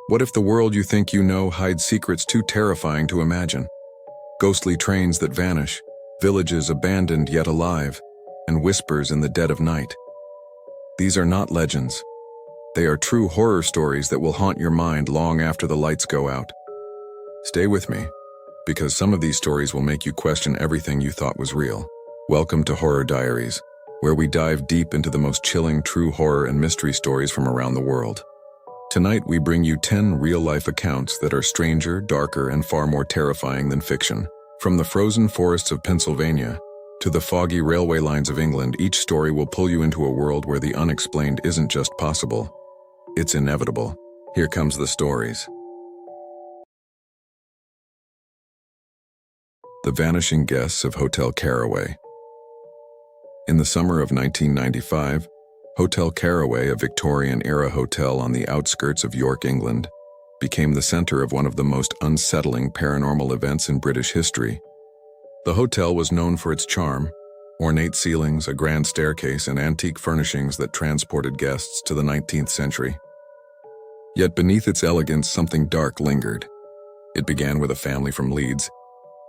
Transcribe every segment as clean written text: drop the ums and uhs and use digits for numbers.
What if the world you think you know hides secrets too terrifying to imagine? Ghostly trains that vanish, villages abandoned yet alive, and whispers in the dead of night. These are not legends. They are true horror stories that will haunt your mind long after the lights go out. Stay with me, because some of these stories will make you question everything you thought was real. Welcome to Horror Diaries, where we dive deep into the most chilling true horror and mystery stories from around the world. Tonight we bring you 10 real-life accounts that are stranger, darker, and far more terrifying than fiction. From the frozen forests of Pennsylvania to the foggy railway lines of England, each story will pull you into a world where the unexplained isn't just possible, it's inevitable. Here comes the stories. The Vanishing Guests of Hotel Caraway. In the summer of 1995, Hotel Caraway, a Victorian-era hotel on the outskirts of York, England, became the center of one of the most unsettling paranormal events in British history. The hotel was known for its charm, ornate ceilings, a grand staircase, and antique furnishings that transported guests to the 19th century. Yet beneath its elegance, something dark lingered. It began with a family from Leeds.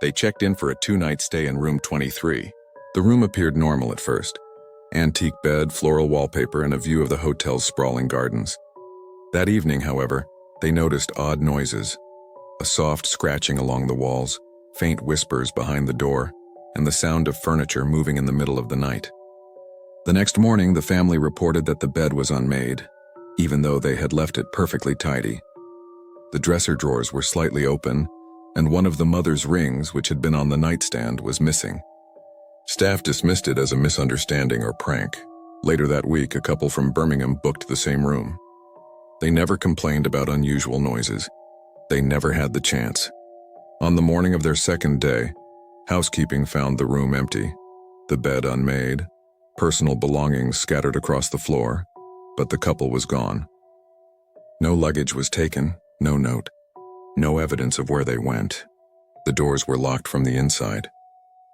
They checked in for a 2-night stay in room 23. The room appeared normal at first. Antique bed, floral wallpaper, and a view of the hotel's sprawling gardens. That evening, however, they noticed odd noises. A soft scratching along the walls, faint whispers behind the door, and the sound of furniture moving in the middle of the night. The next morning, the family reported that the bed was unmade, even though they had left it perfectly tidy. The dresser drawers were slightly open, and one of the mother's rings, which had been on the nightstand, was missing. Staff dismissed it as a misunderstanding or prank. Later that week, a couple from Birmingham booked the same room. They never complained about unusual noises. They never had the chance. On the morning of their second day, housekeeping found the room empty, the bed unmade, personal belongings scattered across the floor, but the couple was gone. No luggage was taken, no note, no evidence of where they went. The doors were locked from the inside.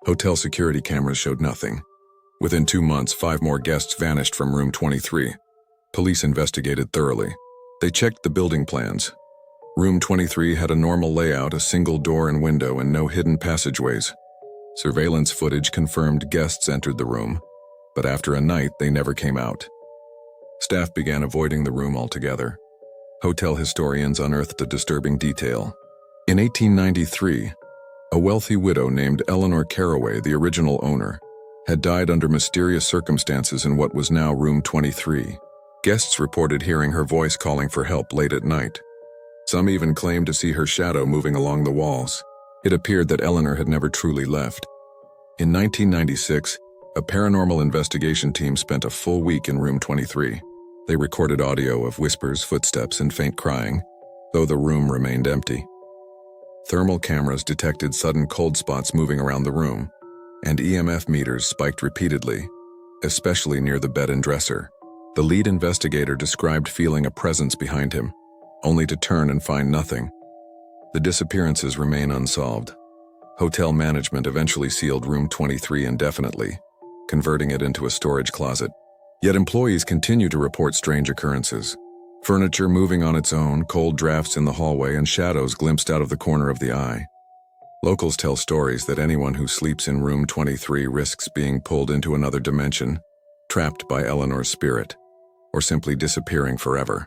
Hotel security cameras showed nothing. Within 2 months, 5 more guests vanished from room 23. Police investigated thoroughly. They checked the building plans. Room 23 had a normal layout, a single door and window, and no hidden passageways. Surveillance footage confirmed guests entered the room, but after a night, they never came out. Staff began avoiding the room altogether. Hotel historians unearthed a disturbing detail. In 1893, a wealthy widow named Eleanor Caraway, the original owner, had died under mysterious circumstances in what was now room 23. Guests reported hearing her voice calling for help late at night. Some even claimed to see her shadow moving along the walls. It appeared that Eleanor had never truly left. In 1996, a paranormal investigation team spent a full week in room 23. They recorded audio of whispers, footsteps, and faint crying, though the room remained empty. Thermal cameras detected sudden cold spots moving around the room, and EMF meters spiked repeatedly, especially near the bed and dresser. The lead investigator described feeling a presence behind him, only to turn and find nothing. The disappearances remain unsolved. Hotel management eventually sealed room 23 indefinitely, converting it into a storage closet. Yet employees continue to report strange occurrences. Furniture moving on its own, cold drafts in the hallway, and shadows glimpsed out of the corner of the eye. Locals tell stories that anyone who sleeps in room 23 risks being pulled into another dimension, trapped by Eleanor's spirit, or simply disappearing forever.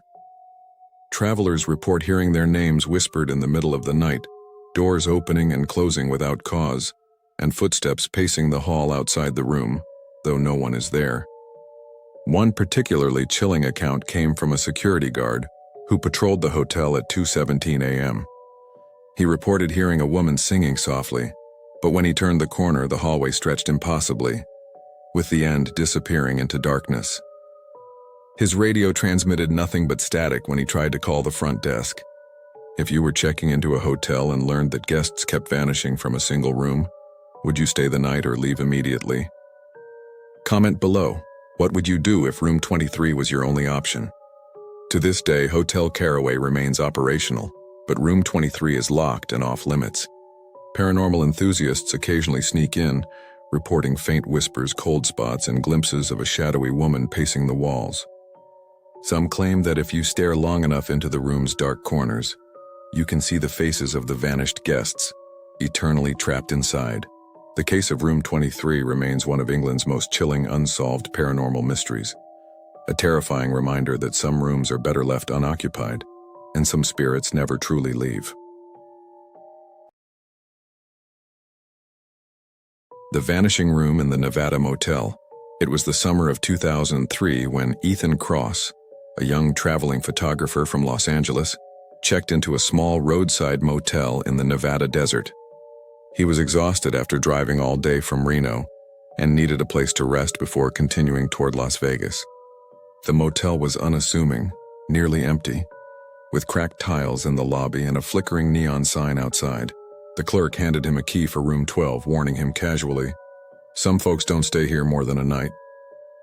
Travelers report hearing their names whispered in the middle of the night, doors opening and closing without cause, and footsteps pacing the hall outside the room, though no one is there. One particularly chilling account came from a security guard who patrolled the hotel at 2:17 a.m. He reported hearing a woman singing softly, but when he turned the corner, the hallway stretched impossibly, with the end disappearing into darkness. His radio transmitted nothing but static when he tried to call the front desk. If you were checking into a hotel and learned that guests kept vanishing from a single room, would you stay the night or leave immediately? Comment below. What would you do if room 23 was your only option? To this day, Hotel Caraway remains operational, but room 23 is locked and off limits. Paranormal enthusiasts occasionally sneak in, reporting faint whispers, cold spots, and glimpses of a shadowy woman pacing the walls. Some claim that if you stare long enough into the room's dark corners, you can see the faces of the vanished guests, eternally trapped inside. The case of Room 23 remains one of England's most chilling unsolved paranormal mysteries, a terrifying reminder that some rooms are better left unoccupied, and some spirits never truly leave. The Vanishing Room in the Nevada Motel. It was the summer of 2003 when Ethan Cross, a young traveling photographer from Los Angeles, checked into a small roadside motel in the Nevada desert. He was exhausted after driving all day from Reno and needed a place to rest before continuing toward Las Vegas. The motel was unassuming, nearly empty, with cracked tiles in the lobby and a flickering neon sign outside. The clerk handed him a key for room 12, warning him casually, "Some folks don't stay here more than a night."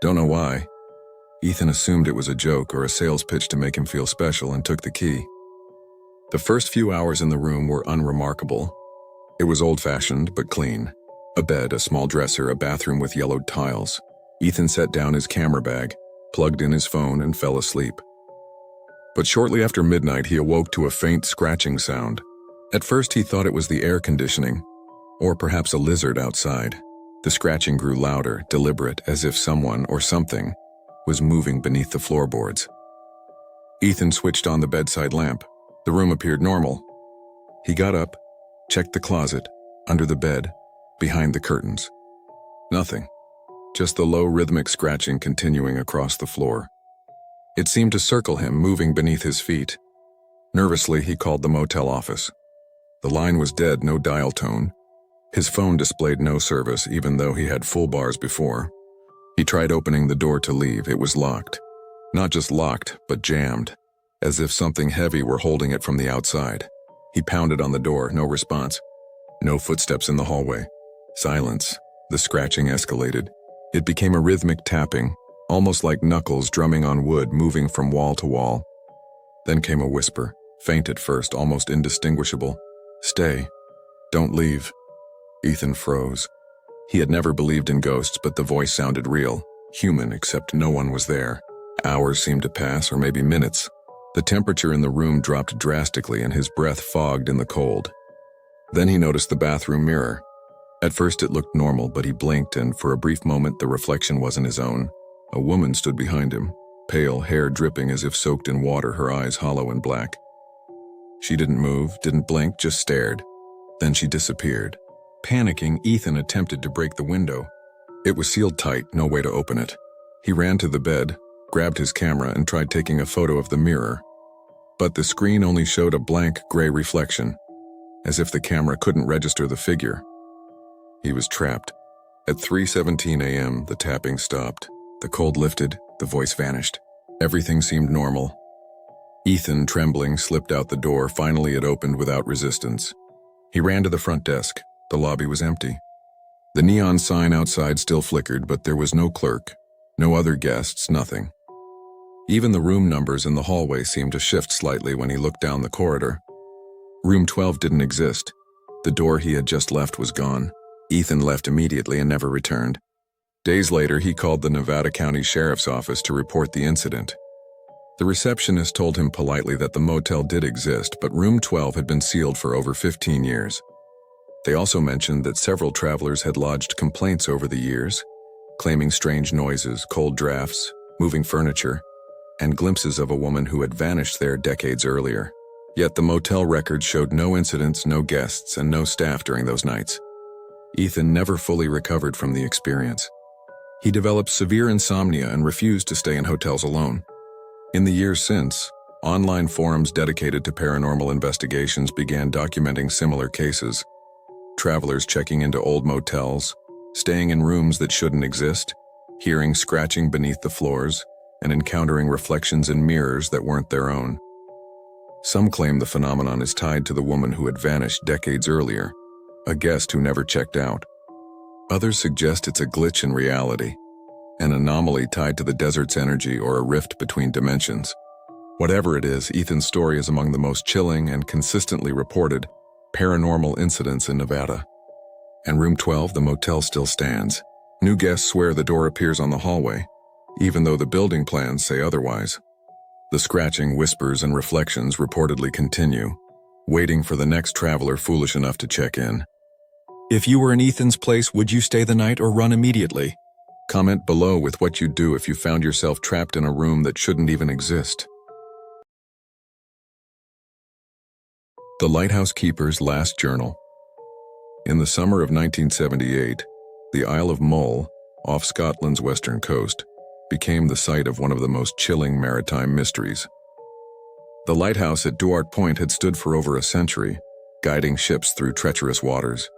Don't know why. Ethan assumed it was a joke or a sales pitch to make him feel special and took the key. The first few hours in the room were unremarkable. It was old-fashioned but clean. A bed, a small dresser, a bathroom with yellowed tiles. Ethan set down his camera bag, plugged in his phone, and fell asleep. But shortly after midnight, he awoke to a faint scratching sound. At first, he thought it was the air conditioning, or perhaps a lizard outside. The scratching grew louder, deliberate, as if someone or something was moving beneath the floorboards. Ethan switched on the bedside lamp. The room appeared normal. He got up, checked the closet, under the bed, behind the curtains. Nothing. Just the low rhythmic scratching continuing across the floor. It seemed to circle him, moving beneath his feet. Nervously, he called the motel office. The line was dead, no dial tone. His phone displayed no service, even though he had full bars before. He tried opening the door to leave. It was locked. Not just locked, but jammed, as if something heavy were holding it from the outside. He pounded on the door, no response. No footsteps in the hallway. Silence. The scratching escalated. It became a rhythmic tapping, almost like knuckles drumming on wood, moving from wall to wall. Then came a whisper, faint at first, almost indistinguishable. "Stay. Don't leave." Ethan froze. He had never believed in ghosts, but the voice sounded real, human, except no one was there. Hours seemed to pass, or maybe minutes. The temperature in the room dropped drastically and his breath fogged in the cold. Then he noticed the bathroom mirror. At first it looked normal, but he blinked, and for a brief moment the reflection wasn't his own. A woman stood behind him, pale, hair dripping as if soaked in water, her eyes hollow and black. She didn't move, didn't blink, just stared. Then she disappeared. Panicking, Ethan attempted to break the window. It was sealed tight, no way to open it. He ran to the bed, grabbed his camera, and tried taking a photo of the mirror. But the screen only showed a blank gray reflection, as if the camera couldn't register the figure. He was trapped. At 3:17 a.m., the tapping stopped. The cold lifted, the voice vanished. Everything seemed normal. Ethan, trembling, slipped out the door. Finally, it opened without resistance. He ran to the front desk. The lobby was empty. The neon sign outside still flickered, but there was no clerk, no other guests, nothing. Even the room numbers in the hallway seemed to shift slightly when he looked down the corridor. Room 12 didn't exist. The door he had just left was gone. Ethan left immediately and never returned. Days later, he called the Nevada County Sheriff's Office to report the incident. The receptionist told him politely that the motel did exist, but room 12 had been sealed for over 15 years. They also mentioned that several travelers had lodged complaints over the years, claiming strange noises, cold drafts, moving furniture, and glimpses of a woman who had vanished there decades earlier. Yet the motel records showed no incidents, no guests, and no staff during those nights. Ethan never fully recovered from the experience. He developed severe insomnia and refused to stay in hotels alone. In the years since, online forums dedicated to paranormal investigations began documenting similar cases. Travelers checking into old motels, staying in rooms that shouldn't exist, hearing scratching beneath the floors, and encountering reflections in mirrors that weren't their own. Some claim the phenomenon is tied to the woman who had vanished decades earlier, a guest who never checked out. Others suggest it's a glitch in reality, an anomaly tied to the desert's energy or a rift between dimensions. Whatever it is, Ethan's story is among the most chilling and consistently reported paranormal incidents in Nevada. And room 12, the motel, still stands. New guests swear the door appears on the hallway, even though the building plans say otherwise. The scratching, whispers, and reflections reportedly continue, waiting for the next traveler foolish enough to check in. If you were in Ethan's place, would you stay the night or run immediately? Comment below with what you'd do if you found yourself trapped in a room that shouldn't even exist. The Lighthouse Keeper's Last Journal. In the summer of 1978, the Isle of Mull, off Scotland's western coast, became the site of one of the most chilling maritime mysteries. The lighthouse at Duart Point had stood for over a century, guiding ships through treacherous waters.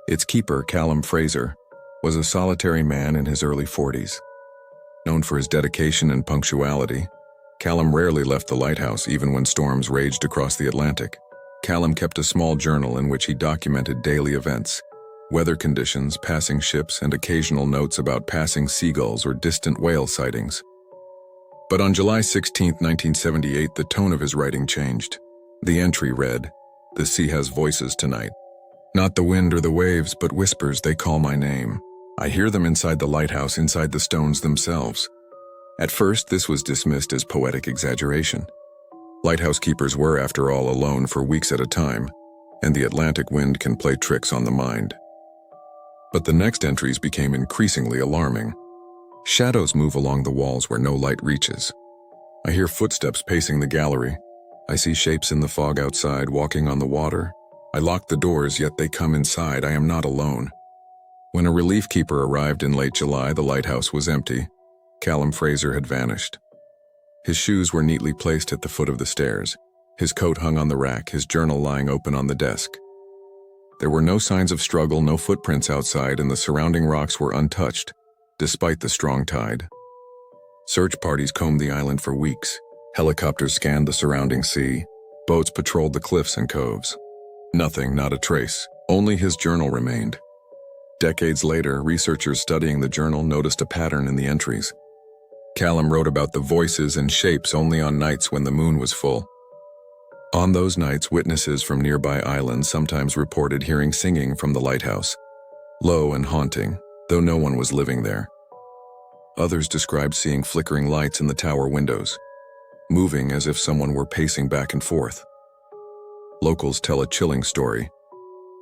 Its keeper, Callum Fraser, was a solitary man in his early 40s. Known for his dedication and punctuality, Callum rarely left the lighthouse even when storms raged across the Atlantic. Callum kept a small journal in which he documented daily events, weather conditions, passing ships, and occasional notes about passing seagulls or distant whale sightings. But on July 16, 1978, the tone of his writing changed. The entry read, "The sea has voices tonight. Not the wind or the waves, but whispers, they call my name. I hear them inside the lighthouse, inside the stones themselves." At first, this was dismissed as poetic exaggeration. Lighthouse keepers were, after all, alone for weeks at a time, and the Atlantic wind can play tricks on the mind. But the next entries became increasingly alarming. Shadows move along the walls where no light reaches. I hear footsteps pacing the gallery. I see shapes in the fog outside, walking on the water. I lock the doors, yet they come inside. I am not alone. When a relief keeper arrived in late July, the lighthouse was empty. Callum Fraser had vanished. His shoes were neatly placed at the foot of the stairs. His coat hung on the rack, his journal lying open on the desk. There were no signs of struggle, no footprints outside, and the surrounding rocks were untouched, despite the strong tide. Search parties combed the island for weeks. Helicopters scanned the surrounding sea. Boats patrolled the cliffs and coves. Nothing, not a trace. Only his journal remained. Decades later, researchers studying the journal noticed a pattern in the entries. Callum wrote about the voices and shapes only on nights when the moon was full. On those nights, witnesses from nearby islands sometimes reported hearing singing from the lighthouse, low and haunting, though no one was living there. Others described seeing flickering lights in the tower windows, moving as if someone were pacing back and forth. Locals tell a chilling story.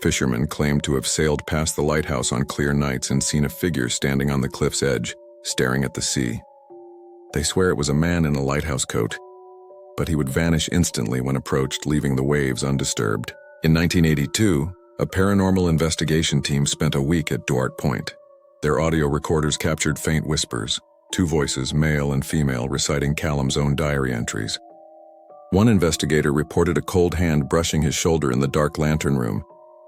Fishermen claimed to have sailed past the lighthouse on clear nights and seen a figure standing on the cliff's edge, staring at the sea. They swear it was a man in a lighthouse coat, but he would vanish instantly when approached, leaving the waves undisturbed. In 1982, a paranormal investigation team spent a week at Duart Point. Their audio recorders captured faint whispers, two voices, male and female, reciting Callum's own diary entries. One investigator reported a cold hand brushing his shoulder in the dark lantern room,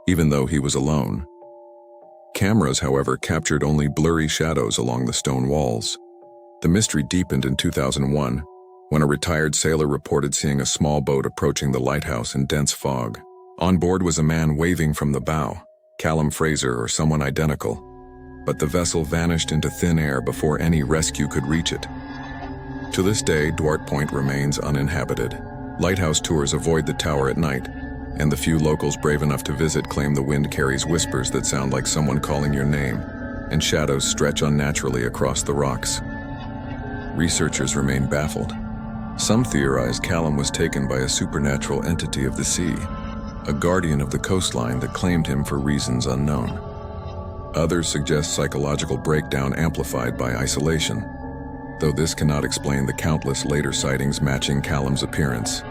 even though he was alone. Cameras, however, captured only blurry shadows along the stone walls. The mystery deepened in 2001, when a retired sailor reported seeing a small boat approaching the lighthouse in dense fog. On board was a man waving from the bow, Callum Fraser or someone identical, but the vessel vanished into thin air before any rescue could reach it. To this day, Duart Point remains uninhabited. Lighthouse tours avoid the tower at night, and the few locals brave enough to visit claim the wind carries whispers that sound like someone calling your name, and shadows stretch unnaturally across the rocks. Researchers remain baffled. Some theorize Callum was taken by a supernatural entity of the sea, a guardian of the coastline that claimed him for reasons unknown. Others suggest psychological breakdown amplified by isolation, though this cannot explain the countless later sightings matching Callum's appearance.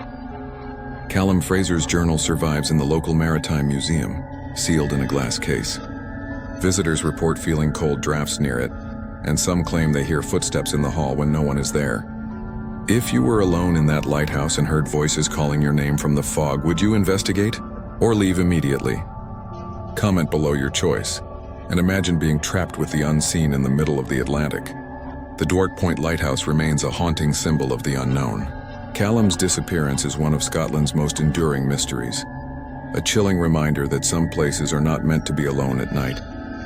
Callum Fraser's journal survives in the local maritime museum, sealed in a glass case. Visitors report feeling cold drafts near it, and some claim they hear footsteps in the hall when no one is there. If you were alone in that lighthouse and heard voices calling your name from the fog, would you investigate or leave immediately? Comment below your choice, and imagine being trapped with the unseen in the middle of the Atlantic. The Duart Point Lighthouse remains a haunting symbol of the unknown. Callum's disappearance is one of Scotland's most enduring mysteries, a chilling reminder that some places are not meant to be alone at night,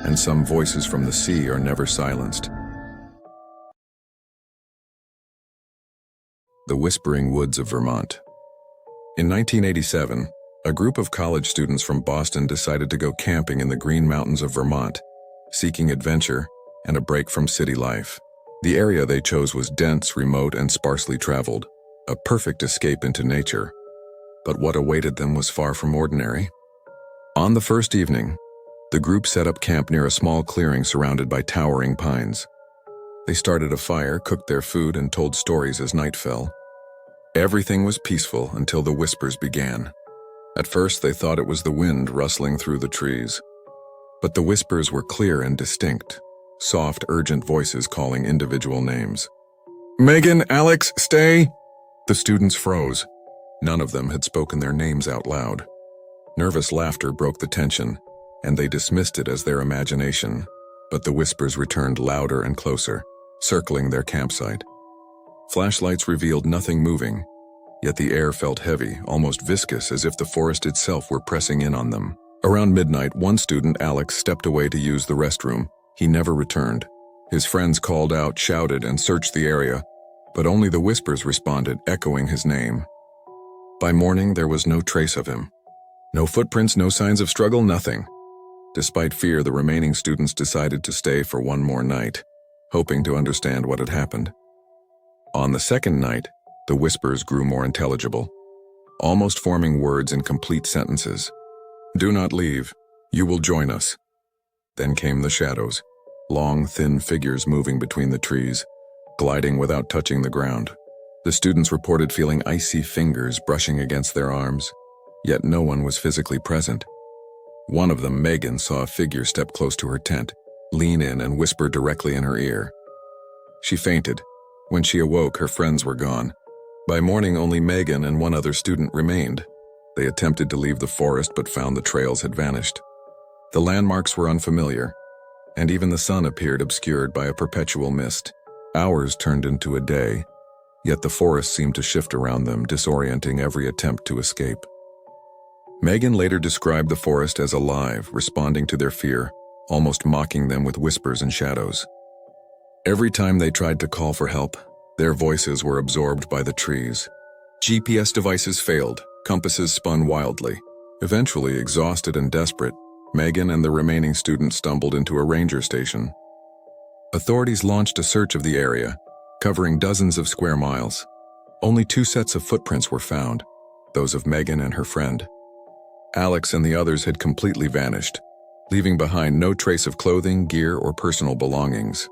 and some voices from the sea are never silenced. The Whispering Woods of Vermont. In 1987, a group of college students from Boston decided to go camping in the Green Mountains of Vermont, seeking adventure and a break from city life. The area they chose was dense, remote, and sparsely traveled. a perfect escape into nature. But what awaited them was far from ordinary. On the first evening, the group set up camp near a small clearing surrounded by towering pines. They started a fire, cooked their food, and told stories as night fell. Everything was peaceful until the whispers began. At first, they thought it was the wind rustling through the trees. But the whispers were clear and distinct, soft, urgent voices calling individual names. "Megan, Alex, stay!" The students froze. None of them had spoken their names out loud. Nervous laughter broke the tension, and they dismissed it as their imagination. But the whispers returned louder and closer, circling their campsite. Flashlights revealed nothing moving, yet the air felt heavy, almost viscous, as if the forest itself were pressing in on them. Around midnight, one student, Alex, stepped away to use the restroom. He never returned. His friends called out, shouted, and searched the area, but only the whispers responded, echoing his name. By morning, there was no trace of him. No footprints, no signs of struggle, nothing. Despite fear, the remaining students decided to stay for one more night, hoping to understand what had happened. On the second night, the whispers grew more intelligible, almost forming words in complete sentences. "Do not leave. You will join us." Then came the shadows, long, thin figures moving between the trees, gliding without touching the ground. The students reported feeling icy fingers brushing against their arms, yet no one was physically present. One of them, Megan, saw a figure step close to her tent, lean in and whisper directly in her ear. She fainted. When she awoke, her friends were gone. By morning, only Megan and one other student remained. They attempted to leave the forest but found the trails had vanished. The landmarks were unfamiliar, and even the sun appeared obscured by a perpetual mist. Hours turned into a day, yet the forest seemed to shift around them, disorienting every attempt to escape. Megan later described the forest as alive, responding to their fear, almost mocking them with whispers and shadows. Every time they tried to call for help, their voices were absorbed by the trees. GPS devices failed, compasses spun wildly. Eventually, exhausted and desperate, Megan and the remaining students stumbled into a ranger station. Authorities launched a search of the area, covering dozens of square miles. Only 2 sets of footprints were found, those of Megan and her friend. Alex and the others had completely vanished, leaving behind no trace of clothing, gear, or personal belongings.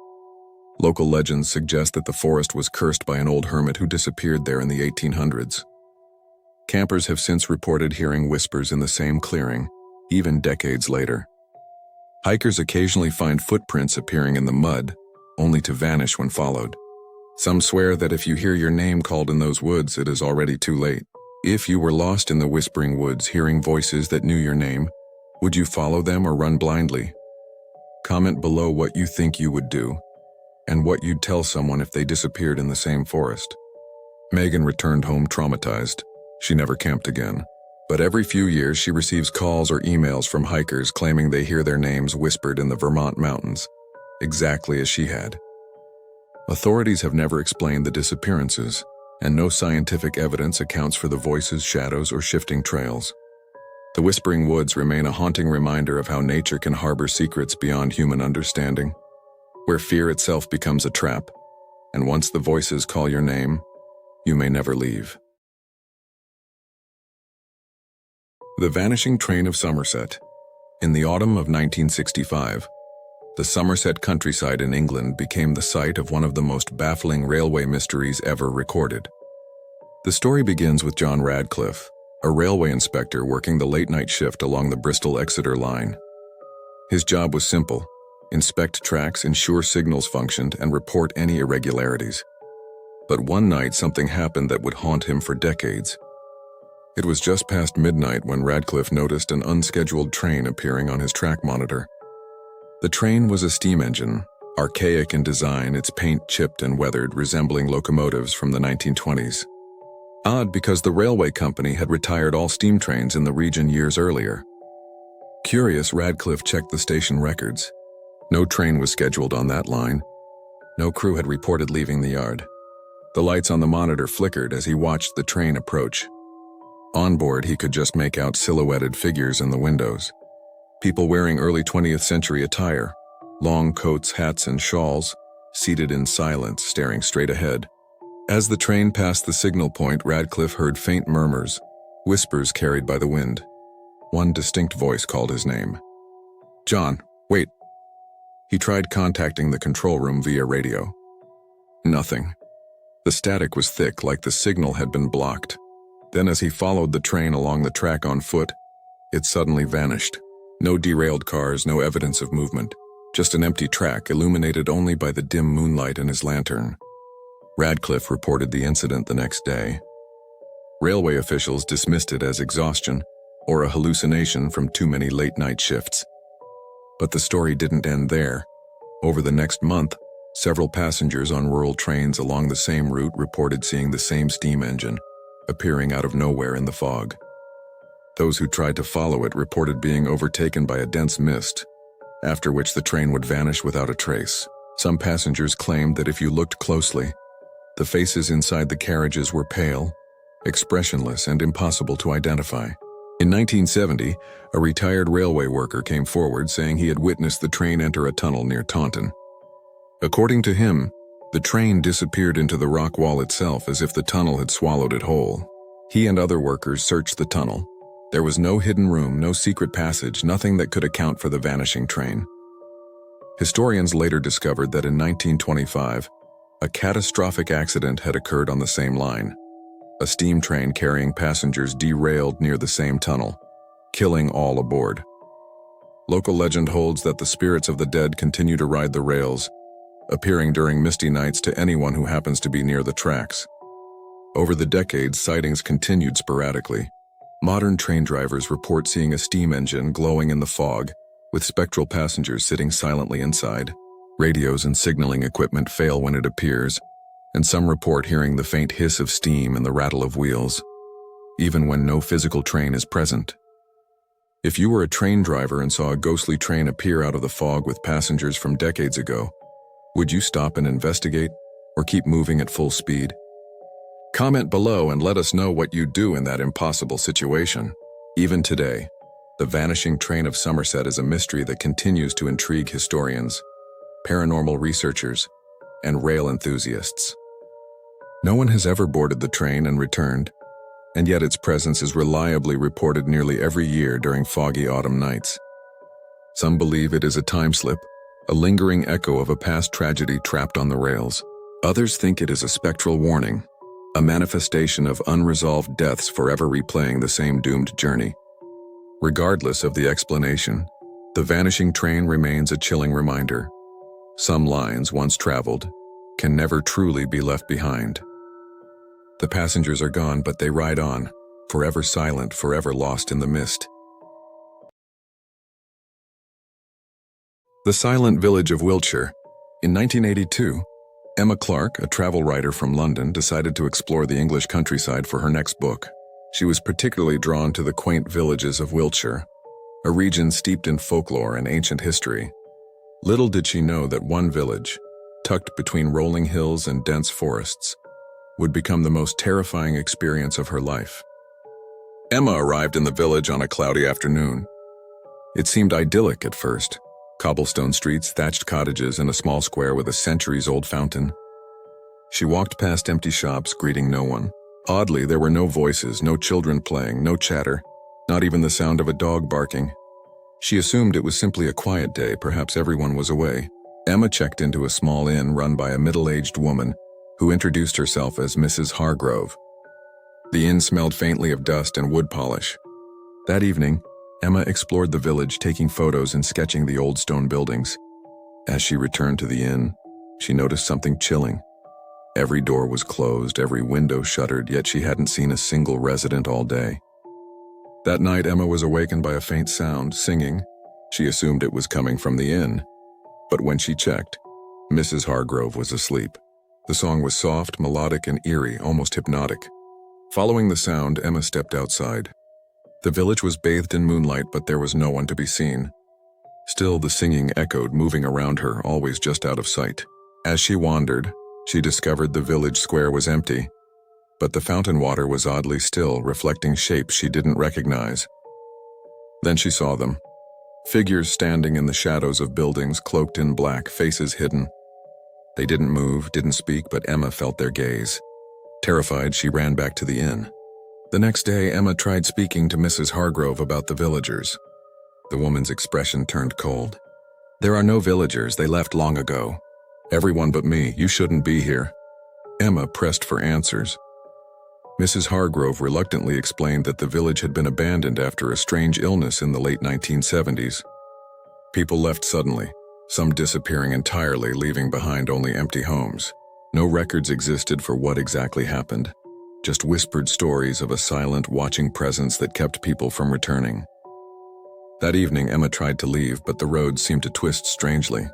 Local legends suggest that the forest was cursed by an old hermit who disappeared there in the 1800s. Campers have since reported hearing whispers in the same clearing, even decades later. Hikers occasionally find footprints appearing in the mud, only to vanish when followed. Some swear that if you hear your name called in those woods, it is already too late. If you were lost in the whispering woods, hearing voices that knew your name, would you follow them or run blindly? Comment below what you think you would do, and what you'd tell someone if they disappeared in the same forest. Megan returned home traumatized. She never camped again. But every few years she receives calls or emails from hikers claiming they hear their names whispered in the Vermont mountains, exactly as she had. Authorities have never explained the disappearances, and no scientific evidence accounts for the voices, shadows, or shifting trails. The Whispering Woods remain a haunting reminder of how nature can harbor secrets beyond human understanding, where fear itself becomes a trap, and once the voices call your name, you may never leave. The Vanishing Train of Somerset. In the autumn of 1965, the Somerset countryside in England became the site of one of the most baffling railway mysteries ever recorded. The story begins with John Radcliffe, a railway inspector working the late-night shift along the Bristol-Exeter line. His job was simple: inspect tracks, ensure signals functioned, and report any irregularities. But one night something happened that would haunt him for decades. It was just past midnight when Radcliffe noticed an unscheduled train appearing on his track monitor. The train was a steam engine, archaic in design, its paint chipped and weathered, resembling locomotives from the 1920s. Odd because the railway company had retired all steam trains in the region years earlier. Curious, Radcliffe checked the station records. No train was scheduled on that line. No crew had reported leaving the yard. The lights on the monitor flickered as he watched the train approach. On board, he could just make out silhouetted figures in the windows. People wearing early 20th century attire, long coats, hats, and shawls, seated in silence, staring straight ahead. As the train passed the signal point, Radcliffe heard faint murmurs, whispers carried by the wind. One distinct voice called his name. "John, wait." He tried contacting the control room via radio. Nothing. The static was thick, like the signal had been blocked. Then as he followed the train along the track on foot, it suddenly vanished. No derailed cars, no evidence of movement. Just an empty track, illuminated only by the dim moonlight in his lantern. Radcliffe reported the incident the next day. Railway officials dismissed it as exhaustion or a hallucination from too many late-night shifts. But the story didn't end there. Over the next month, several passengers on rural trains along the same route reported seeing the same steam engine, appearing out of nowhere in the fog. Those who tried to follow it reported being overtaken by a dense mist, after which the train would vanish without a trace. Some passengers claimed that if you looked closely, the faces inside the carriages were pale, expressionless, and impossible to identify. In 1970, a retired railway worker came forward saying he had witnessed the train enter a tunnel near Taunton. According to him, the train disappeared into the rock wall itself as if the tunnel had swallowed it whole. He and other workers searched the tunnel. There was no hidden room, no secret passage, nothing that could account for the vanishing train. Historians later discovered that in 1925, a catastrophic accident had occurred on the same line. A steam train carrying passengers derailed near the same tunnel, killing all aboard. Local legend holds that the spirits of the dead continue to ride the rails, appearing during misty nights to anyone who happens to be near the tracks. Over the decades, sightings continued sporadically. Modern train drivers report seeing a steam engine glowing in the fog, with spectral passengers sitting silently inside. Radios and signaling equipment fail when it appears, and some report hearing the faint hiss of steam and the rattle of wheels, even when no physical train is present. If you were a train driver and saw a ghostly train appear out of the fog with passengers from decades ago, would you stop and investigate, or keep moving at full speed? Comment below and let us know what you'd do in that impossible situation. Even today, the vanishing train of Somerset is a mystery that continues to intrigue historians, paranormal researchers, and rail enthusiasts. No one has ever boarded the train and returned, and yet its presence is reliably reported nearly every year during foggy autumn nights. Some believe it is a time slip, a lingering echo of a past tragedy trapped on the rails. Others think it is a spectral warning, a manifestation of unresolved deaths forever replaying the same doomed journey. Regardless of the explanation, the vanishing train remains a chilling reminder. Some lines, once traveled, can never truly be left behind. The passengers are gone, but they ride on, forever silent, forever lost in the mist. The Silent Village of Wiltshire. In 1982, Emma Clark, a travel writer from London, decided to explore the English countryside for her next book. She was particularly drawn to the quaint villages of Wiltshire, a region steeped in folklore and ancient history. Little did she know that one village, tucked between rolling hills and dense forests, would become the most terrifying experience of her life. Emma arrived in the village on a cloudy afternoon. It seemed idyllic at first. Cobblestone streets, thatched cottages, and a small square with a centuries-old fountain. She walked past empty shops, greeting no one. Oddly, there were no voices, no children playing, no chatter, not even the sound of a dog barking. She assumed it was simply a quiet day, perhaps everyone was away. Emma checked into a small inn run by a middle-aged woman who introduced herself as Mrs. Hargrove. The inn smelled faintly of dust and wood polish. That evening, Emma explored the village, taking photos and sketching the old stone buildings. As she returned to the inn, she noticed something chilling. Every door was closed, every window shuttered, yet she hadn't seen a single resident all day. That night, Emma was awakened by a faint sound, singing. She assumed it was coming from the inn. But when she checked, Mrs. Hargrove was asleep. The song was soft, melodic, and eerie, almost hypnotic. Following the sound, Emma stepped outside. The village was bathed in moonlight, but there was no one to be seen. Still, the singing echoed, moving around her, always just out of sight. As she wandered, she discovered the village square was empty, but the fountain water was oddly still, reflecting shapes she didn't recognize. Then she saw them. Figures standing in the shadows of buildings, cloaked in black, faces hidden. They didn't move, didn't speak, but Emma felt their gaze. Terrified, she ran back to the inn. The next day, Emma tried speaking to Mrs. Hargrove about the villagers. The woman's expression turned cold. "There are no villagers, they left long ago. Everyone but me, you shouldn't be here." Emma pressed for answers. Mrs. Hargrove reluctantly explained that the village had been abandoned after a strange illness in the late 1970s. People left suddenly, some disappearing entirely, leaving behind only empty homes. No records existed for what exactly happened, just whispered stories of a silent, watching presence that kept people from returning. That evening, Emma tried to leave, but the road seemed to twist strangely.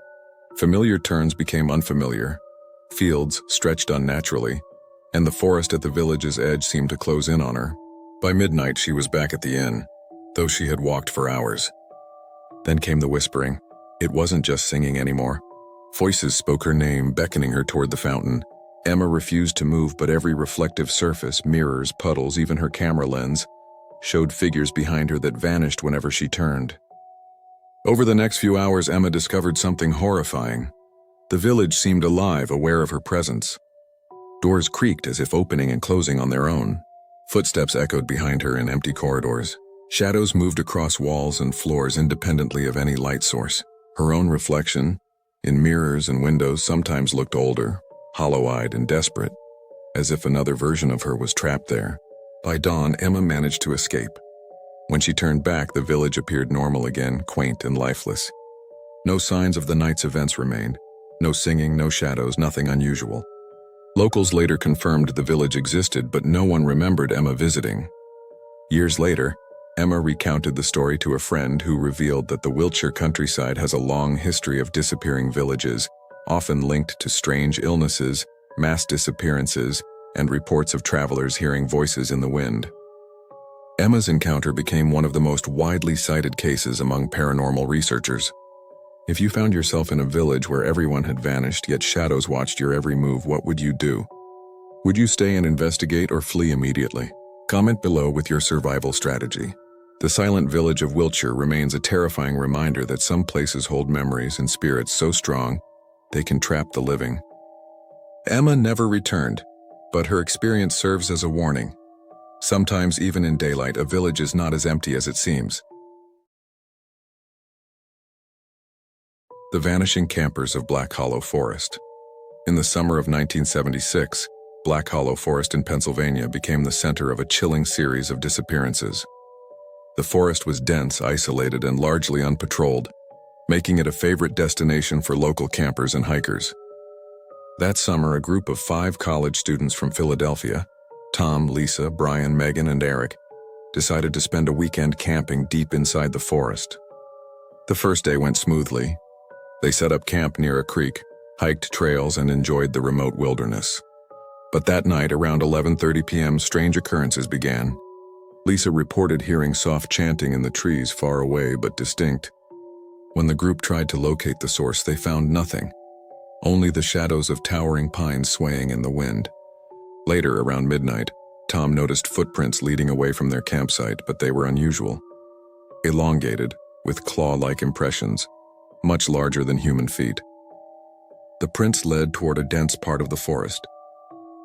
Familiar turns became unfamiliar, fields stretched unnaturally, and the forest at the village's edge seemed to close in on her. By midnight, she was back at the inn, though she had walked for hours. Then came the whispering. It wasn't just singing anymore. Voices spoke her name, beckoning her toward the fountain. Emma refused to move, but every reflective surface, mirrors, puddles, even her camera lens, showed figures behind her that vanished whenever she turned. Over the next few hours, Emma discovered something horrifying. The village seemed alive, aware of her presence. Doors creaked as if opening and closing on their own. Footsteps echoed behind her in empty corridors. Shadows moved across walls and floors independently of any light source. Her own reflection, in mirrors and windows, sometimes looked older, hollow-eyed and desperate, as if another version of her was trapped there. By dawn, Emma managed to escape. When she turned back, the village appeared normal again, quaint and lifeless. No signs of the night's events remained. No singing, no shadows, nothing unusual. Locals later confirmed the village existed, but no one remembered Emma visiting. Years later, Emma recounted the story to a friend who revealed that the Wiltshire countryside has a long history of disappearing villages, often linked to strange illnesses, mass disappearances, and reports of travelers hearing voices in the wind. Emma's encounter became one of the most widely cited cases among paranormal researchers. If you found yourself in a village where everyone had vanished, yet shadows watched your every move, what would you do? Would you stay and investigate or flee immediately? Comment below with your survival strategy. The silent village of Wiltshire remains a terrifying reminder that some places hold memories and spirits so strong they can trap the living. Emma never returned, but her experience serves as a warning. Sometimes, even in daylight, a village is not as empty as it seems. The vanishing campers of Black Hollow Forest. In the summer of 1976, Black Hollow Forest in Pennsylvania became the center of a chilling series of disappearances. The forest was dense, isolated, and largely unpatrolled, making it a favorite destination for local campers and hikers. That summer, a group of 5 college students from Philadelphia, Tom, Lisa, Brian, Megan, and Eric, decided to spend a weekend camping deep inside the forest. The first day went smoothly. They set up camp near a creek, hiked trails, and enjoyed the remote wilderness. But that night, around 11:30 p.m., strange occurrences began. Lisa reported hearing soft chanting in the trees far away but distinct. When the group tried to locate the source, they found nothing, only the shadows of towering pines swaying in the wind. Later, around midnight, Tom noticed footprints leading away from their campsite, but they were unusual. Elongated, with claw-like impressions, much larger than human feet. The prints led toward a dense part of the forest.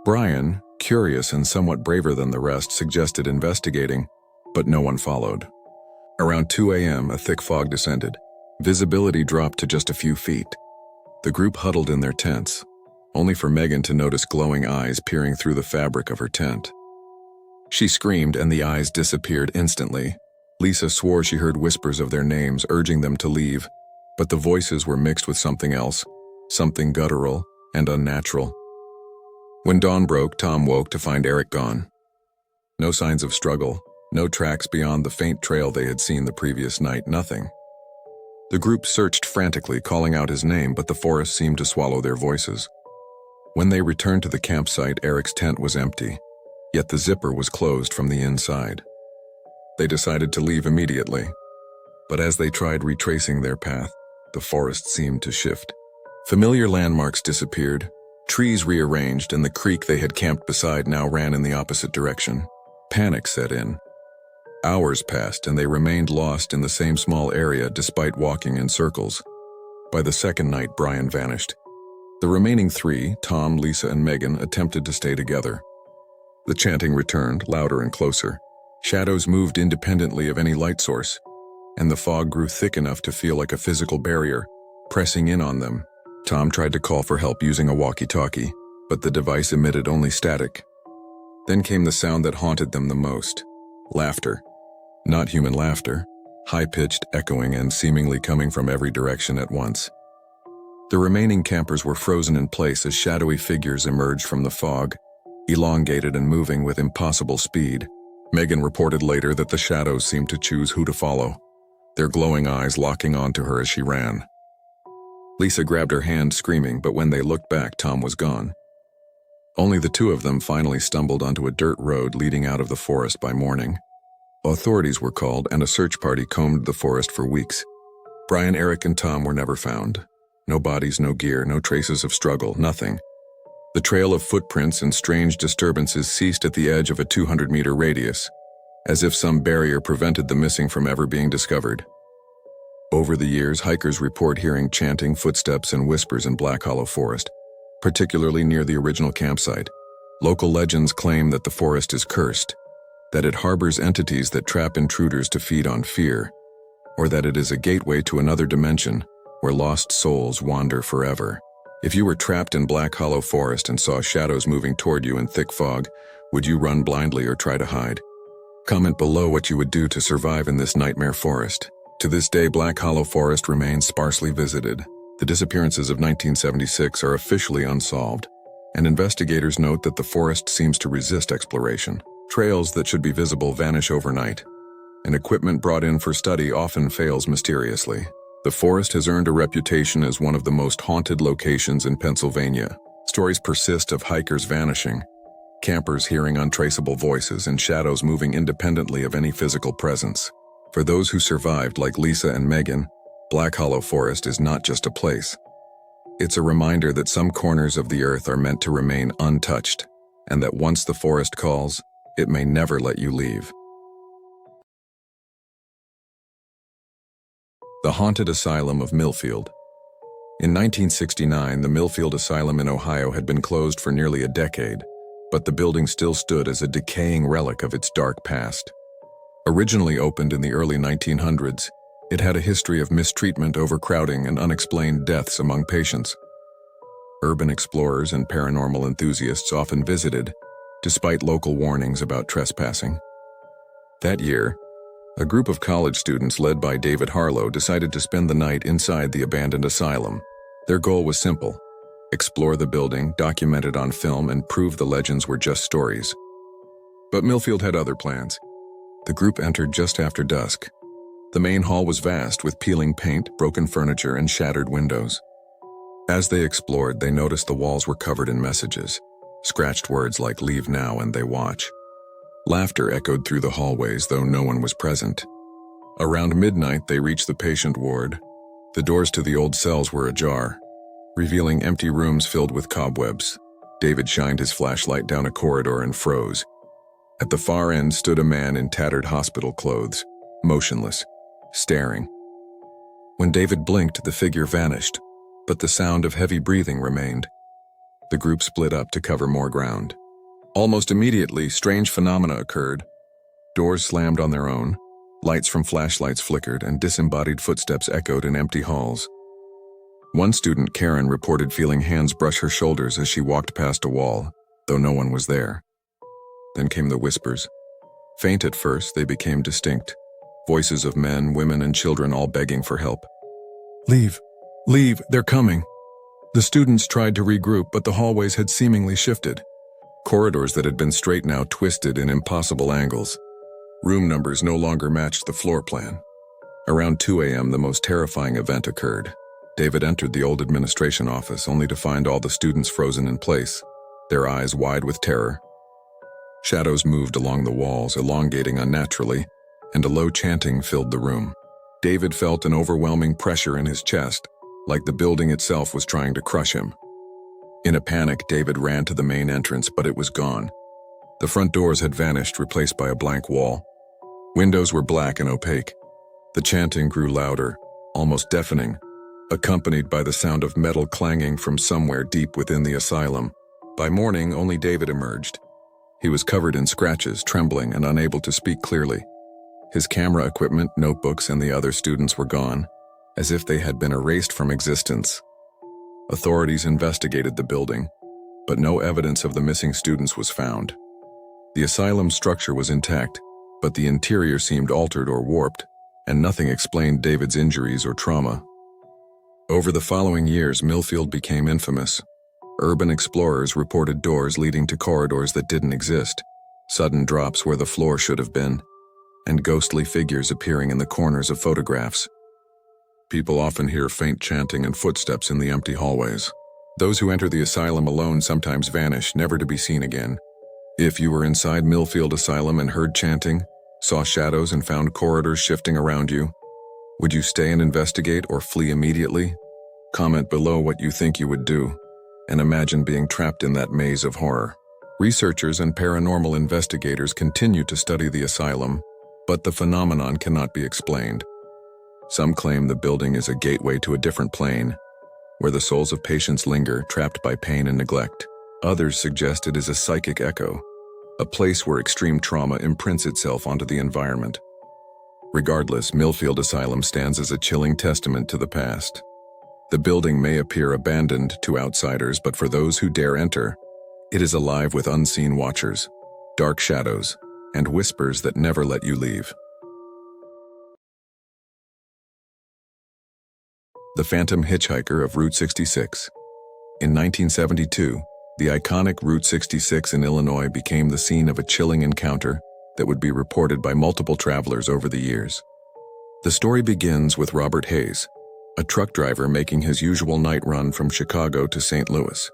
Brian, curious and somewhat braver than the rest, suggested investigating, but no one followed. Around 2 a.m., a thick fog descended. Visibility dropped to just a few feet. The group huddled in their tents, only for Megan to notice glowing eyes peering through the fabric of her tent. She screamed, and the eyes disappeared instantly. Lisa swore she heard whispers of their names, urging them to leave, but the voices were mixed with something else, something guttural and unnatural. When dawn broke, Tom woke to find Eric gone. No signs of struggle, no tracks beyond the faint trail they had seen the previous night, nothing. The group searched frantically, calling out his name, but the forest seemed to swallow their voices. When they returned to the campsite, Eric's tent was empty, yet the zipper was closed from the inside. They decided to leave immediately, but as they tried retracing their path, the forest seemed to shift. Familiar landmarks disappeared, trees rearranged, and the creek they had camped beside now ran in the opposite direction. Panic set in. Hours passed, and they remained lost in the same small area despite walking in circles. By the second night, Brian vanished. The remaining 3, Tom, Lisa, and Megan, attempted to stay together. The chanting returned, louder and closer. Shadows moved independently of any light source, and the fog grew thick enough to feel like a physical barrier, pressing in on them. Tom tried to call for help using a walkie-talkie, but the device emitted only static. Then came the sound that haunted them the most: laughter. Not human laughter, high-pitched, echoing, and seemingly coming from every direction at once. The remaining campers were frozen in place as shadowy figures emerged from the fog, elongated and moving with impossible speed. Megan reported later that the shadows seemed to choose who to follow, their glowing eyes locking onto her as she ran. Lisa grabbed her hand, screaming, but when they looked back, Tom was gone. Only the two of them finally stumbled onto a dirt road leading out of the forest by morning. Authorities were called, and a search party combed the forest for weeks. Brian, Eric, and Tom were never found. No bodies, no gear, no traces of struggle, nothing. The trail of footprints and strange disturbances ceased at the edge of a 200-meter radius, as if some barrier prevented the missing from ever being discovered. Over the years, hikers report hearing chanting, footsteps, and whispers in Black Hollow Forest, particularly near the original campsite. Local legends claim that the forest is cursed, that it harbors entities that trap intruders to feed on fear, or that it is a gateway to another dimension where lost souls wander forever. If you were trapped in Black Hollow Forest and saw shadows moving toward you in thick fog, would you run blindly or try to hide? Comment below what you would do to survive in this nightmare forest. To this day, Black Hollow Forest remains sparsely visited. The disappearances of 1976 are officially unsolved, and investigators note that the forest seems to resist exploration. Trails that should be visible vanish overnight, and equipment brought in for study often fails mysteriously. The forest has earned a reputation as one of the most haunted locations in Pennsylvania. Stories persist of hikers vanishing, campers hearing untraceable voices, and shadows moving independently of any physical presence. For those who survived, like Lisa and Megan, Black Hollow Forest is not just a place. It's a reminder that some corners of the earth are meant to remain untouched, and that once the forest calls, it may never let you leave. The Haunted Asylum of Millfield. In 1969, the Millfield Asylum in Ohio had been closed for nearly a decade, but the building still stood as a decaying relic of its dark past. Originally opened in the early 1900s, it had a history of mistreatment, overcrowding, and unexplained deaths among patients. Urban explorers and paranormal enthusiasts often visited, despite local warnings about trespassing. That year, a group of college students led by David Harlow decided to spend the night inside the abandoned asylum. Their goal was simple: explore the building, document it on film, and prove the legends were just stories. But Millfield had other plans. The group entered just after dusk. The main hall was vast, with peeling paint, broken furniture, and shattered windows. As they explored, they noticed the walls were covered in messages, scratched words like "leave now" and "they watch." Laughter echoed through the hallways, though no one was present. Around midnight, they reached the patient ward. The doors to the old cells were ajar, revealing empty rooms filled with cobwebs. David shined his flashlight down a corridor and froze. At the far end stood a man in tattered hospital clothes, motionless, staring. When David blinked, the figure vanished, but the sound of heavy breathing remained. The group split up to cover more ground. Almost immediately, strange phenomena occurred. Doors slammed on their own, lights from flashlights flickered, and disembodied footsteps echoed in empty halls. One student, Karen, reported feeling hands brush her shoulders as she walked past a wall, though no one was there. Then came the whispers. Faint at first, they became distinct. Voices of men, women, and children all begging for help. "Leave! Leave! They're coming!" The students tried to regroup, but the hallways had seemingly shifted. Corridors that had been straight now twisted in impossible angles. Room numbers no longer matched the floor plan. Around 2 a.m., the most terrifying event occurred. David entered the old administration office only to find all the students frozen in place, their eyes wide with terror. Shadows moved along the walls, elongating unnaturally, and a low chanting filled the room. David felt an overwhelming pressure in his chest, like the building itself was trying to crush him. In a panic, David ran to the main entrance, but it was gone. The front doors had vanished, replaced by a blank wall. Windows were black and opaque. The chanting grew louder, almost deafening, accompanied by the sound of metal clanging from somewhere deep within the asylum. By morning, only David emerged. He was covered in scratches, trembling, and unable to speak clearly. His camera equipment, notebooks, and the other students were gone, as if they had been erased from existence. Authorities investigated the building, but no evidence of the missing students was found. The asylum's structure was intact, but the interior seemed altered or warped, and nothing explained David's injuries or trauma. Over the following years, Millfield became infamous. Urban explorers reported doors leading to corridors that didn't exist, sudden drops where the floor should have been, and ghostly figures appearing in the corners of photographs. People often hear faint chanting and footsteps in the empty hallways. Those who enter the asylum alone sometimes vanish, never to be seen again. If you were inside Millfield Asylum and heard chanting, saw shadows and found corridors shifting around you, would you stay and investigate or flee immediately? Comment below what you think you would do, and imagine being trapped in that maze of horror. Researchers and paranormal investigators continue to study the asylum, but the phenomenon cannot be explained. Some claim the building is a gateway to a different plane, where the souls of patients linger, trapped by pain and neglect. Others suggest it is a psychic echo, a place where extreme trauma imprints itself onto the environment. Regardless, Millfield Asylum stands as a chilling testament to the past. The building may appear abandoned to outsiders, but for those who dare enter, it is alive with unseen watchers, dark shadows, and whispers that never let you leave. The Phantom Hitchhiker of Route 66. In 1972, the iconic Route 66 in Illinois became the scene of a chilling encounter that would be reported by multiple travelers over the years. The story begins with Robert Hayes, a truck driver making his usual night run from Chicago to St. Louis.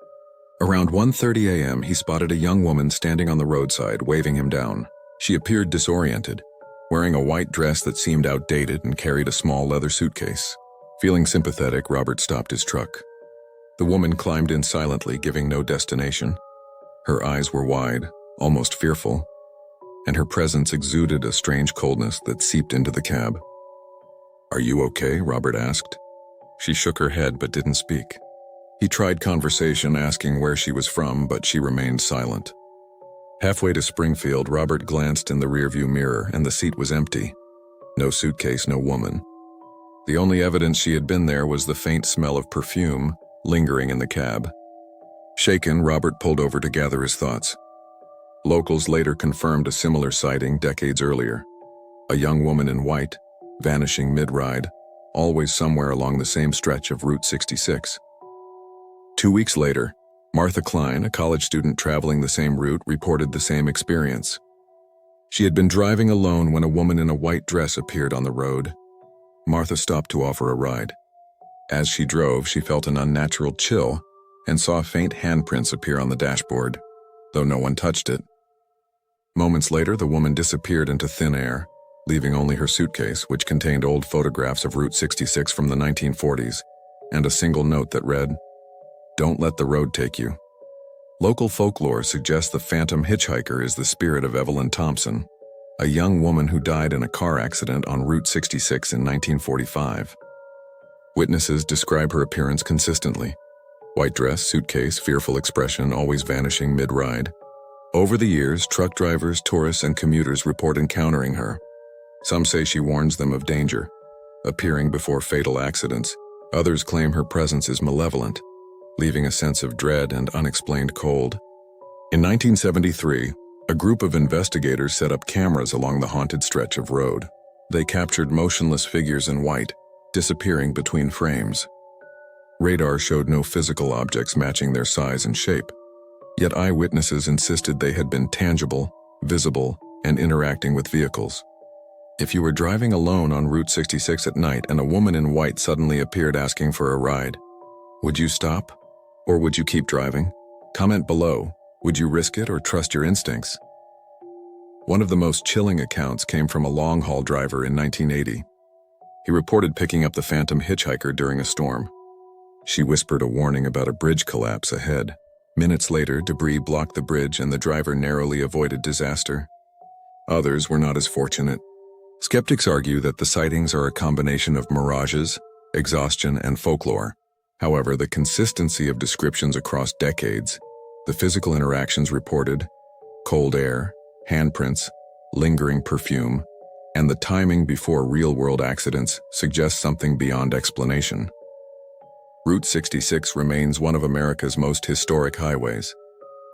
Around 1:30 a.m., he spotted a young woman standing on the roadside, waving him down. She appeared disoriented, wearing a white dress that seemed outdated and carried a small leather suitcase. Feeling sympathetic, Robert stopped his truck. The woman climbed in silently, giving no destination. Her eyes were wide, almost fearful, and her presence exuded a strange coldness that seeped into the cab. "Are you okay?" Robert asked. She shook her head but didn't speak. He tried conversation, asking where she was from, but she remained silent. Halfway to Springfield, Robert glanced in the rearview mirror, and the seat was empty. No suitcase, no woman. The only evidence she had been there was the faint smell of perfume lingering in the cab. Shaken, Robert pulled over to gather his thoughts. Locals later confirmed a similar sighting decades earlier. A young woman in white, vanishing mid-ride, always somewhere along the same stretch of Route 66. 2 weeks later, Martha Klein, a college student traveling the same route, reported the same experience. She had been driving alone when a woman in a white dress appeared on the road. Martha stopped to offer a ride. As she drove, she felt an unnatural chill and saw faint handprints appear on the dashboard, though no one touched it. Moments later, the woman disappeared into thin air, leaving only her suitcase, which contained old photographs of Route 66 from the 1940s, and a single note that read, "Don't let the road take you." Local folklore suggests the phantom hitchhiker is the spirit of Evelyn Thompson, a young woman who died in a car accident on Route 66 in 1945. Witnesses describe her appearance consistently. White dress, suitcase, fearful expression, always vanishing mid-ride. Over the years, truck drivers, tourists, and commuters report encountering her. Some say she warns them of danger, appearing before fatal accidents. Others claim her presence is malevolent, leaving a sense of dread and unexplained cold. In 1973, a group of investigators set up cameras along the haunted stretch of road. They captured motionless figures in white, disappearing between frames. Radar showed no physical objects matching their size and shape, yet eyewitnesses insisted they had been tangible, visible, and interacting with vehicles. If you were driving alone on Route 66 at night and a woman in white suddenly appeared asking for a ride, would you stop? Or would you keep driving? Comment below. Would you risk it or trust your instincts? One of the most chilling accounts came from a long-haul driver in 1980. He reported picking up the phantom hitchhiker during a storm. She whispered a warning about a bridge collapse ahead. Minutes later, debris blocked the bridge and the driver narrowly avoided disaster. Others were not as fortunate. Skeptics argue that the sightings are a combination of mirages, exhaustion, and folklore. However, the consistency of descriptions across decades, the physical interactions reported, Cold air, handprints, lingering perfume, and the timing before real-world accidents suggests something beyond explanation. Route 66 remains one of America's most historic highways,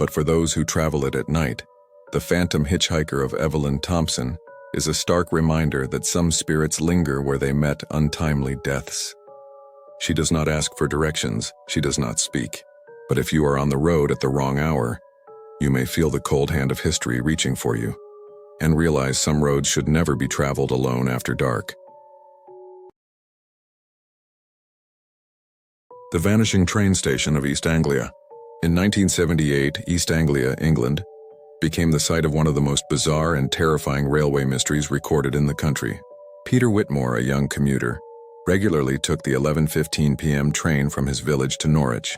but for those who travel it at night, the phantom hitchhiker of Evelyn Thompson is a stark reminder that some spirits linger where they met untimely deaths. She does not ask for directions, she does not speak, but if you are on the road at the wrong hour, you may feel the cold hand of history reaching for you, and realize some roads should never be traveled alone after dark. The vanishing train station of East Anglia. In 1978, East Anglia, England, became the site of one of the most bizarre and terrifying railway mysteries recorded in the country. Peter Whitmore, a young commuter, regularly took the 11:15 p.m. train from his village to Norwich.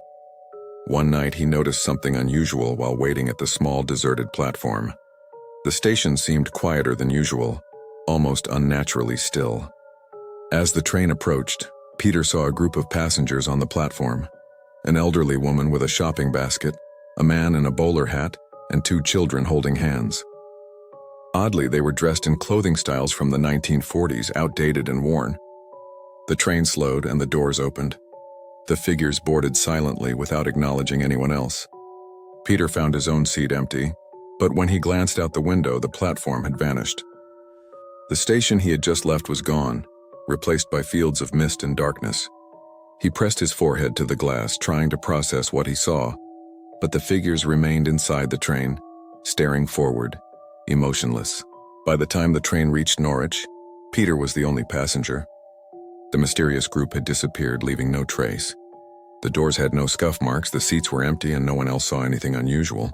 One night he noticed something unusual while waiting at the small deserted platform. The station seemed quieter than usual, almost unnaturally still. As the train approached, Peter saw a group of passengers on the platform: an elderly woman with a shopping basket, a man in a bowler hat, and two children holding hands. Oddly, they were dressed in clothing styles from the 1940s, outdated and worn. The train slowed and the doors opened. The figures boarded silently without acknowledging anyone else. Peter found his own seat empty, but when he glanced out the window, the platform had vanished. The station he had just left was gone, replaced by fields of mist and darkness. He pressed his forehead to the glass, trying to process what he saw, but the figures remained inside the train, staring forward, emotionless. By the time the train reached Norwich, Peter was the only passenger. The mysterious group had disappeared, leaving no trace. The doors had no scuff marks, the seats were empty, and no one else saw anything unusual.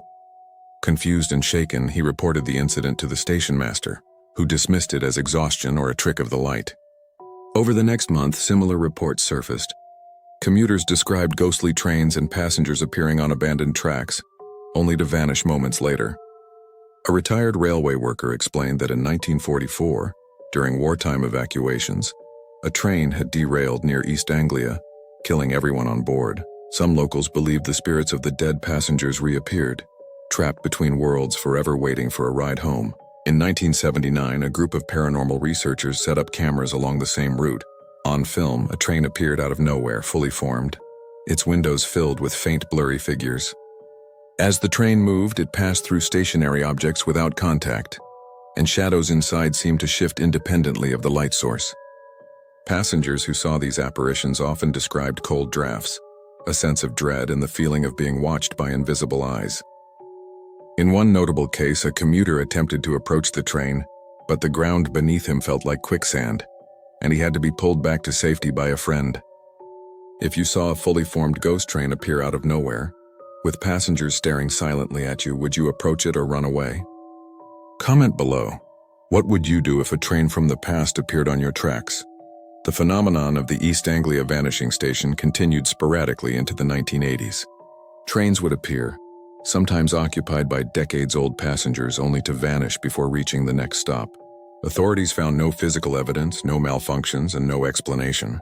Confused and shaken, he reported the incident to the station master, who dismissed it as exhaustion or a trick of the light. Over the next month, similar reports surfaced. Commuters described ghostly trains and passengers appearing on abandoned tracks, only to vanish moments later. A retired railway worker explained that in 1944, during wartime evacuations, a train had derailed near East Anglia, killing everyone on board. Some locals believed the spirits of the dead passengers reappeared, trapped between worlds, forever waiting for a ride home. In 1979, a group of paranormal researchers set up cameras along the same route. On film, a train appeared out of nowhere, fully formed, its windows filled with faint, blurry figures. As the train moved, it passed through stationary objects without contact, and shadows inside seemed to shift independently of the light source. Passengers who saw these apparitions often described cold drafts, a sense of dread, and the feeling of being watched by invisible eyes. In one notable case, a commuter attempted to approach the train, but the ground beneath him felt like quicksand, and he had to be pulled back to safety by a friend. If you saw a fully formed ghost train appear out of nowhere, with passengers staring silently at you, would you approach it or run away? Comment below. What would you do if a train from the past appeared on your tracks? The phenomenon of the East Anglia vanishing station continued sporadically into the 1980s. Trains would appear, sometimes occupied by decades-old passengers, only to vanish before reaching the next stop. Authorities found no physical evidence, no malfunctions, and no explanation.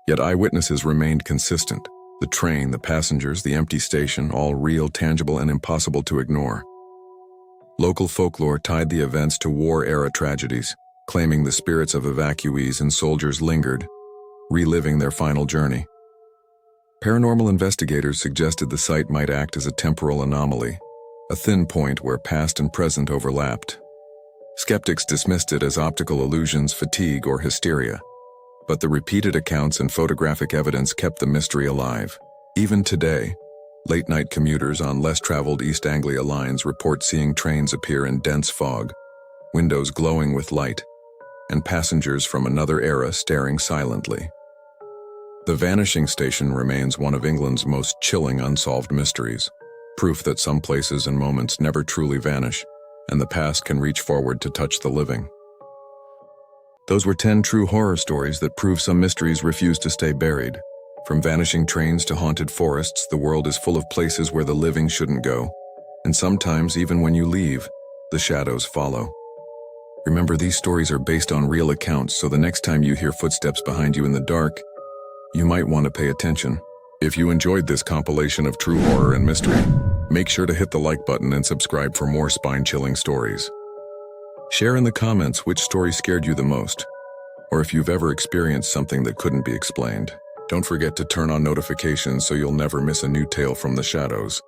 Yet eyewitnesses remained consistent. The train, the passengers, the empty station, all real, tangible, and impossible to ignore. Local folklore tied the events to war-era tragedies, claiming the spirits of evacuees and soldiers lingered, reliving their final journey. Paranormal investigators suggested the site might act as a temporal anomaly, a thin point where past and present overlapped. Skeptics dismissed it as optical illusions, fatigue, or hysteria, but the repeated accounts and photographic evidence kept the mystery alive. Even today, late-night commuters on less-traveled East Anglia lines report seeing trains appear in dense fog, windows glowing with light, and passengers from another era staring silently. The vanishing station remains one of England's most chilling unsolved mysteries, proof that some places and moments never truly vanish, and the past can reach forward to touch the living. Those were 10 true horror stories that prove some mysteries refuse to stay buried. From vanishing trains to haunted forests, the world is full of places where the living shouldn't go, and sometimes, even when you leave, the shadows follow. Remember, these stories are based on real accounts, so the next time you hear footsteps behind you in the dark, you might want to pay attention. If you enjoyed this compilation of true horror and mystery, make sure to hit the like button and subscribe for more spine-chilling stories. Share in the comments which story scared you the most, or if you've ever experienced something that couldn't be explained. Don't forget to turn on notifications so you'll never miss a new tale from the shadows.